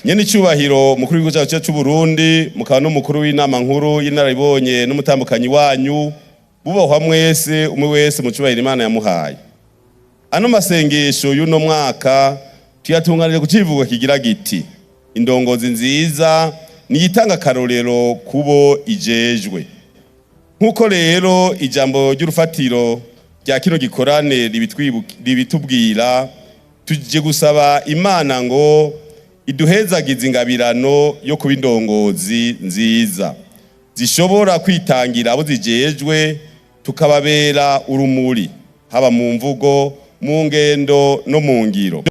nyene icubahiro mukuru w'igihugu cyacu cy'u Burundi mukaba n'umukuru w'inama nkuru y'inararibonye n'umutambukanyi wanyu bubahwa mwese umwe wese mu cubahiro Imana yamuhaye. Ano masengesho y'uno mwaka tuyatunganije ku civugo kigira giti indongozi nziza niyitanga akarorero kubo ijejwe. Nkuko rero ijambo ry'urufatiro rya kino gikorane ribitubwira, tuje gusaba Imana ngo iduhezagize ingabirano yo kuba indongozi nziza zishobora kwitangira abo zijejwe, tukababera urumuri haba mu mvugo, mu ngendo no mu ngiro.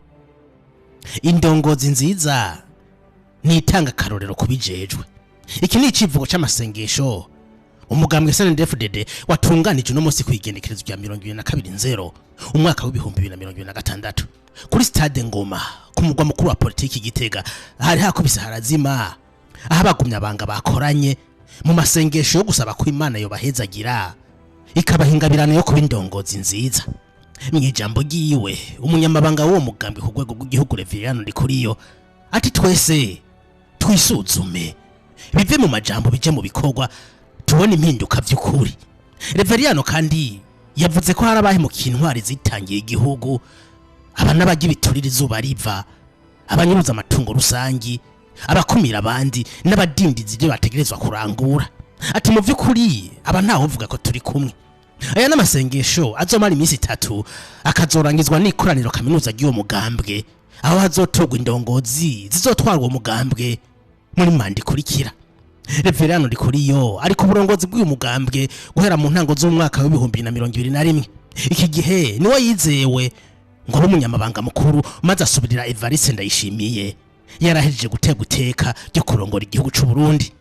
Indongozi nziza nitanga akarorero kubijejwe. Iki ni icivugo c'amasengesho umugambwe SNDD-FDD watunganije no munsi kwigenekerezo rya 2020 umwaka w'2026 kuri stade Ngoma ku mugwa mukuru wa politiki Gitega. Hari hakubise harazima aho abagumya banga bakoranye mu masengesho yo gusaba ko Imana yo bahezagira ikabahingabirana yo kuba indongozi nziza. Mw'ijambo giwe umunyamabanga wo mugambwe ku rwego rw'igihugu Reveriyano Ndikuriyo ati twese twisuzume bive mu majambo bije mu bikorwa tubona impinduka vy'ukuri. Reveriyano kandi yavuze ko harabahe mu kintwari zitangiye igihugu abana bagira biturira izuba riva, abanyuruza amatungo rusangi, abakumira abandi n'abadindizi ibyo bategerezwa kurangura. Ati mu vy'ukuri aba ntaho uvuga ko turi kumwe. Aya n'amasengesho azomara iminsi 3 akazorangizwa n'ikoraniro kaminuza ry'uwo mugambwe aho hazotogwa indongozi zizotwarwa umugambwe muri manda ikurikira. Reveriyano Ndikuriyo ari ku burongozi bw'uyu mugambwe guhera mu ntango z'umwaka wa 2021. Iki gihe niwe yizewe ngo ari umunyamabanga mukuru maze asubirira Evariste Ndayishimiye yarahejeje guteka ryo kurongora igihugu c'u Burundi.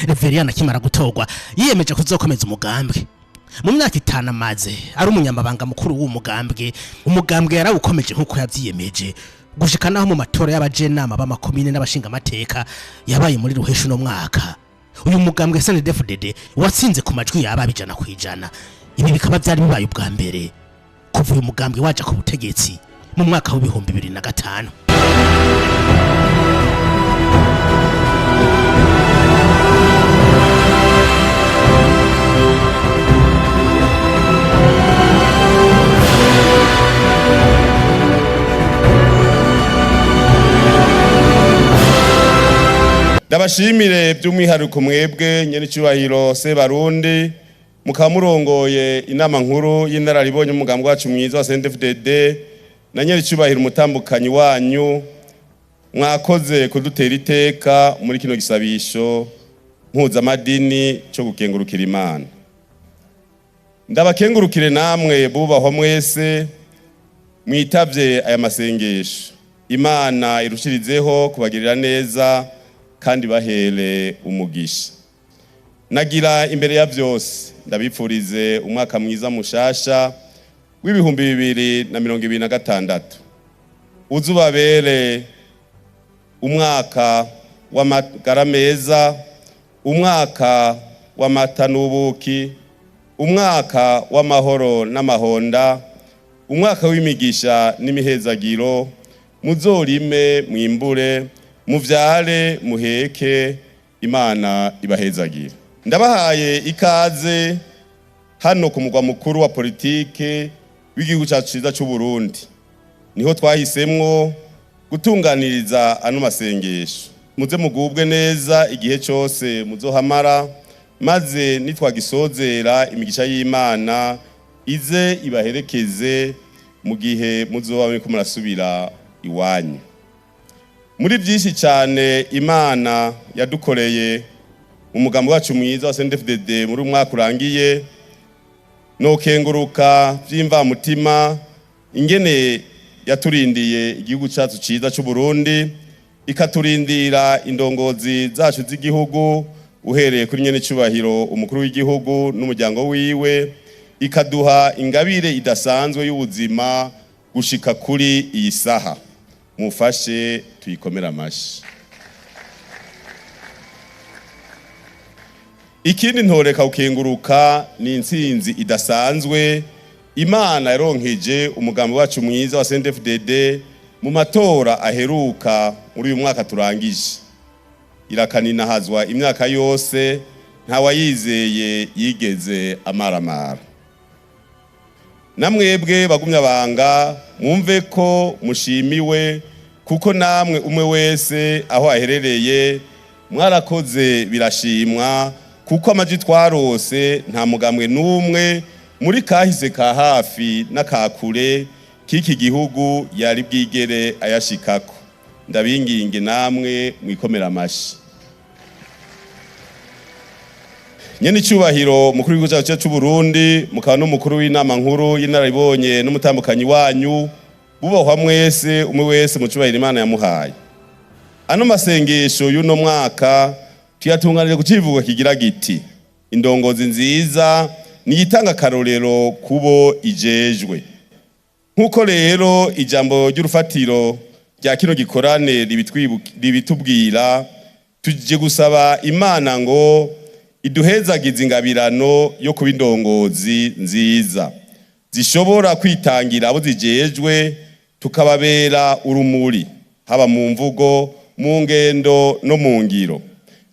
Reveriyano akimara gutogwa yiyemeje kuzokomeza umugambwe. Mu myaka 5 amaze ari umunyamabanga mukuru w'umugambwe, umugambwe yarawukomeje nkuko yavyiyemeje gushika naho mu matora y'abajenama b'amakomine n'abashinga amateka yabaye muri ruhesho no mwaka. Uyu mugambwe SNDD-FDD watsinze ku majwi yaba 100%. Ibi bikaba byari bibaye ubwa mbere kuva uyu mugambwe waje ku butegetsi mu mwaka wa 2005. Ndabashimire by'umwihariko mwebwe nyene icubahiro Sebarundi mukaba murongoye inama nkuru y'inararibonye umugambwe wacu mwiza wa SNDD-FDD na nyene icubahiro umutambukanyi wanyu, mwakoze kudutera iteka muri kino gisabisho mpuzamadini cyo gukengurukira Imana. Ndabakengurukire namwe bubahwa mwese mwitavye aya masengesho. Imana irushirizeho kubagirira neza kandi bahere umugisha. Nagira imbere ya vyose ndabipfurize umwaka mwiza mushasha w'2026 uzubabere umwaka w'amagara meza, umwaka w'amata n'ubuki, umwaka w'amahoro n'amahonda, umwaka w'imigisha n'imihezagiro, muzorime mwimbure muvyare muheke, Imana ibahezagira. Ndabahaye ikaze hano ku mugwa mukuru wa politike w'igihugu cyacu ciza c'u Burundi. Niho twahisemwo gutunganiriza ano masengesho. Muze mugubwe neza igihe cyose muzohamara, maze nitwagisozera imigisha y'Imana ize ibaherekeze mu gihe muzoba muriko murasubira iwanyu. Muri byinshi cyane Imana yadukoreye umugambi wacu mwiza wa SNDD-FDD muri umwaka urangiye, no kenguruka vyimva mutima ingene yaturindiye igihugu cyacu ciza c'u Burundi, ikaturindira indongozi zacu z'igihugu uhereye kuri nyene icubahiro umukuru w'igihugu n'umuryango wiwe, ikaduha ingabire idasanzwe y'ubuzima gushika kuri iyi saha. Mufashe tuyikomera amashi. Ikindi ntoreka ukenguruka ni intsinzi idasanzwe Imana yaronkeje umugambi wacu mwiza wa SNDD-FDD mu matora aheruka muri uyu mwaka turangije irakanina imyaka yose ntawayizeye yigeze amaramara. Namwebwe bagumya banga mwumve ko mushimiwe kuko namwe umwe wese aho aherereye mwarakoze birashimwa kuko amaji twarose nta mugambwe n'umwe muri kahise ka hafi n'akakure k'iki gihugu yari bwigere ayashikako. Ndabinginge namwe mwikomera amashi. Nyene icubahiro mukuru w'igihugu cyacu cy'u Burundi mukaba n'umukuru w'inama nkuru y'inararibonye n'umutambukanyi wanyu bubahwa mwese umwe wese mu cubahiro Imana yamuhaye. Ano masengesho y'uno mwaka tuyatunganije ku civugo kigira giti indongozi nziza niyitanga karorero kubo ijejwe. Nkuko rero ijambo ry'urufatiro rya kino gikorane ribitubwira, tuje gusaba Imana ngo iduhezagize ingabirano yo kuba indongozi nziza zishobora kwitangira abo zijejwe, tukababera urumuri haba mu mvugo, mu ngendo no mu ngiro.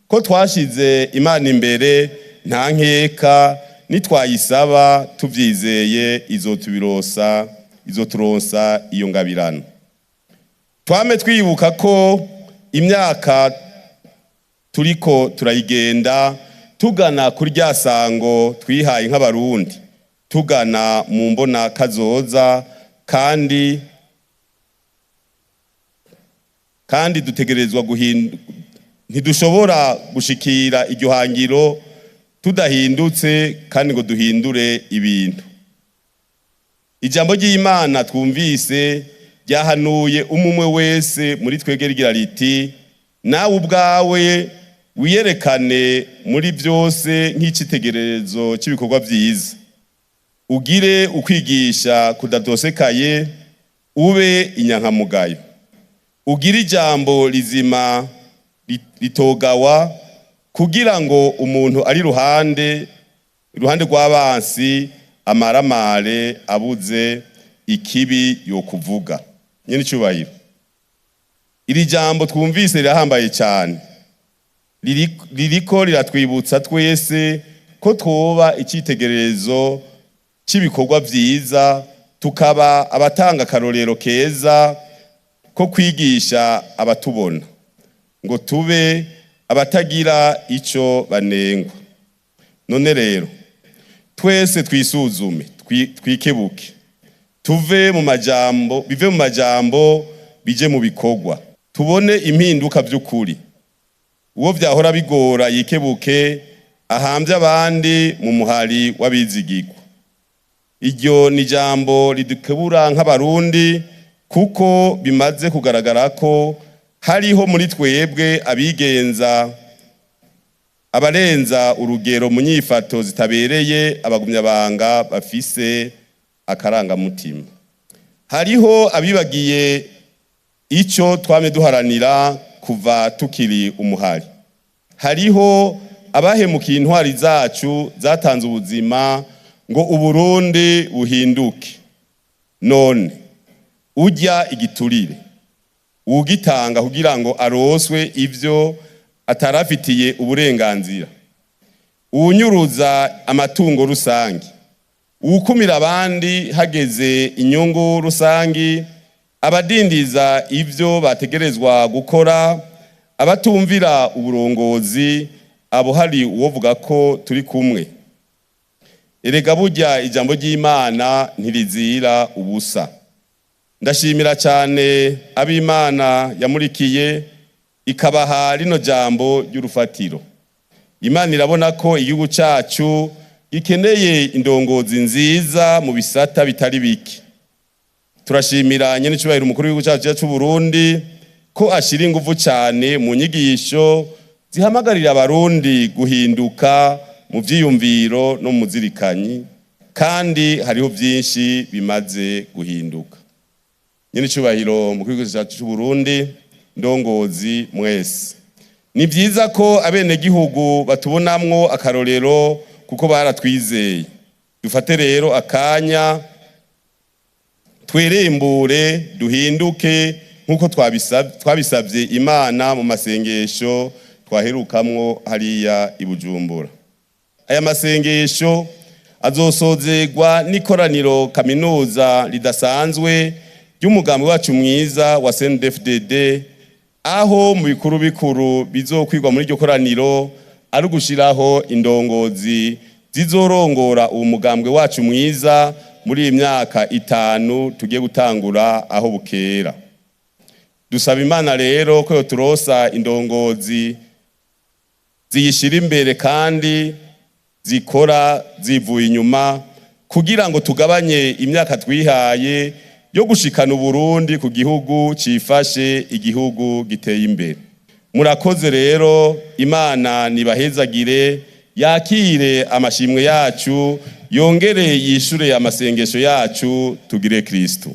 Ko twashize Imana imbere nta nkeka nitwayisaba tuvyizeye izoturonsa iyo ngabirano. Twame twibuka ko imyaka turiko turayigenda tugana kuri rya sango twihaye nk'abarundi, tugana mu mbona kazoza kandi dutegerezwa ntidushobora gushikira iryo hangiro tudahindutse kandi ngo duhindure ibintu. Ijambo ry'Imana twumvise ryahanuye umwe wese muri twege rigira riti nawe ubwawe wiyerekane muri byose nk'icitegererezo cy'ibikorwa byiza, ugire ukwigisha kudatosekaye, ube inyankamugayo, ugire ijambo rizima ritogawa, kugira ngo umuntu ari ruhande rw'abansi amaramare abuze ikibi yo kuvuga. Nyene icubahiro, iri jambo twumvise rirahambaye cyane, ririko riratwibutsa twese ko twoba icitegererezo cy'ibikorwa byiza, tukaba abatanga karorero keza ko kwigisha abatubona ngo tube abatagira ico banengwa. None rero twese twisuzume, twikebuke, bive mu majambo bije mu bikorwa, tubone impinduka by'ukuri. Uwo vyahora bigora yikebuke ahambye abandi mu muhari w'abizigirwa. Iryo ni jambo ridukebura nk'abarundi kuko bimaze kugaragara ko hariho muri twebwe abarenza urugero mu nyifato zitabereye, abagumya banga bafise akarangamutima. Hariho abibagiye ico twame duharanira kuva tukiri umuhari. Hariho abahemukiye intwari zacu zatanze ubuzima ngo Uburundi buhinduke. None ujya igiturire ugitanga kugira ngo aroswe ivyo atarafitiye uburenganzira, unyuruza amatungo rusangi, ukumira abandi hageze inyungu rusangi, abadindiza ivyo bategerezwa gukora, abatumvira uburongozi, abo hari uwovuga ko turi kumwe. Erega burya ijambo ry'Imana ntirizira ubusa. Ndashimira cyane ab'Imana yamurikiye ikabaha rino jambo ry'urufatiro. Imana irabona ko igihugu cyacu gikeneye indongozi nziza mu bisata bitari biki. Turashimira nyene icubahiro umukuru w'igihugu cyacu cy'u Burundi ko ashira ingufu cyane mu nyigisho zihamagarira abarundi guhinduka mu vyiyumviro no mu zirikanyi, kandi hariho byinshi bimaze guhinduka. Nyene icubahiro umukuru w'igihugu cyacu cy'u Burundi, ndongozi mwese, ni byiza ko abene gihugu batubonamwo akarorero kuko baratwizeye. Dufate rero akanya twerembure duhinduke nkuko twabisabye Imana mu masengesho twaherukamwo hariya i Bujumbura. Aya masengesho azosozegwa n'ikoraniro kaminuza ridasanzwe ry'umugambi wacu mwiza wa CNDD-FDD, aho mu bikuru bikuru bizokwirwa muri iryo koraniro ari ugushiraho indongozi zizorongora uwo mugambwe wacu mwiza muri imyaka 5 tugiye gutangura aho bukera. Dusaba Imana rero ko turosa indongozi ziyishira imbere kandi zikora zivuye inyuma kugira ngo tugabanye imyaka twihaye yo gushikana Uburundi ku gihugu cifashe, igihugu giteye imbere. Murakoze rero, Imana nibahezagire, yakire amashimwe yacu, yongere yishure amasengesho yacu, tugire Kristo.